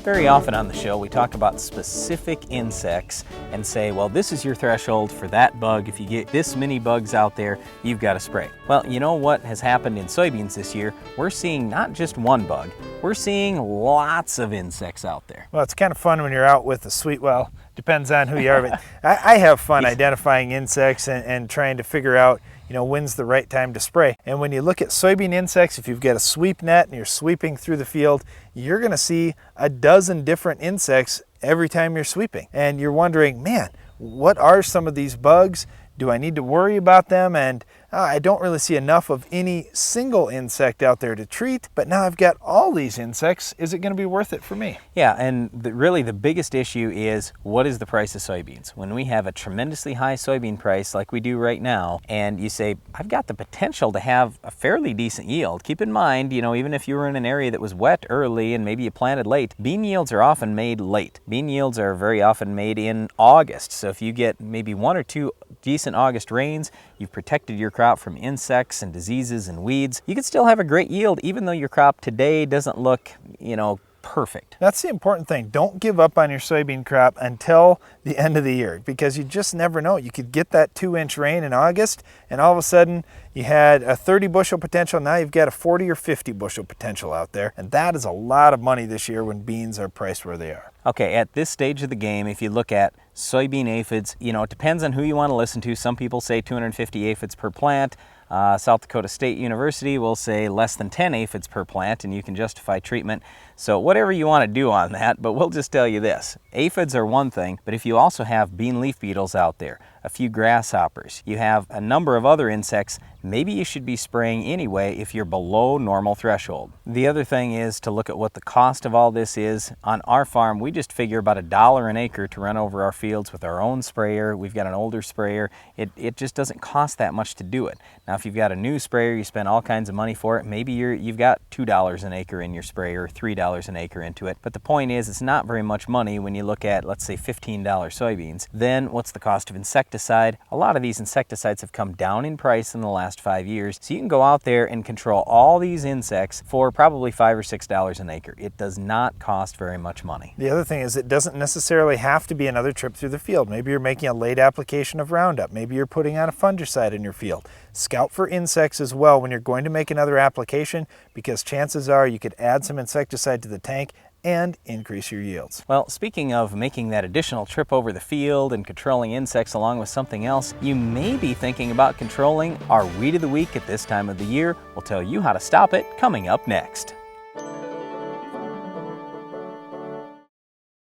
Very often on the show, we talk about specific insects and say, well, this is your threshold for that bug. If you get this many bugs out there, you've got to spray. Well, you know what has happened in soybeans this year? We're seeing not just one bug, we're seeing lots of insects out there. Well, it's kind of fun when you're out with well, depends on who you are, but I have fun identifying insects and trying to figure out, when's the right time to spray. And when you look at soybean insects, if you've got a sweep net and you're sweeping through the field, you're going to see a dozen different insects every time you're sweeping. And you're wondering, man, what are some of these bugs? Do I need to worry about them? And I don't really see enough of any single insect out there to treat, but now I've got all these insects. Is it going to be worth it for me? Yeah, and really the biggest issue is, what is the price of soybeans? When we have a tremendously high soybean price like we do right now, and you say, I've got the potential to have a fairly decent yield. Keep in mind, even if you were in an area that was wet early and maybe you planted late, bean yields are often made late. Bean yields are very often made in August. So if you get maybe 1 or 2 decent August rains, you've protected your crop from insects and diseases and weeds, you can still have a great yield even though your crop today doesn't look, perfect. That's the important thing. Don't give up on your soybean crop until the end of the year, because you just never know. You could get that 2-inch rain in August and all of a sudden you had a 30 bushel potential. Now you've got a 40 or 50 bushel potential out there. And that is a lot of money this year when beans are priced where they are. Okay, at this stage of the game, if you look at soybean aphids, it depends on who you want to listen to. Some people say 250 aphids per plant. South Dakota State University will say less than 10 aphids per plant, and you can justify treatment. So whatever you want to do on that, but we'll just tell you this. Aphids are one thing, but if you also have bean leaf beetles out there, a few grasshoppers, you have a number of other insects, maybe you should be spraying anyway if you're below normal threshold. The other thing is to look at what the cost of all this is. On our farm, we just figure about $1 an acre to run over our fields with our own sprayer. We've got an older sprayer. It just doesn't cost that much to do it. Now, if you've got a new sprayer, you spend all kinds of money for it. Maybe you've got $2 an acre in your sprayer, $3 an acre into it. But the point is, it's not very much money when you look at, let's say, $15 soybeans. Then what's the cost of insecticide? A lot of these insecticides have come down in price in the last 5 years. So you can go out there and control all these insects for probably $5 or $6 an acre. It does not cost very much money. The other thing is, it doesn't necessarily have to be another trip through the field. Maybe you're making a late application of Roundup. Maybe you're putting on a fungicide in your field. Scout for insects as well when you're going to make another application, because chances are you could add some insecticide to the tank and increase your yields. Well, speaking of making that additional trip over the field and controlling insects along with something else, you may be thinking about controlling our weed of the week at this time of the year. We'll tell you how to stop it coming up next.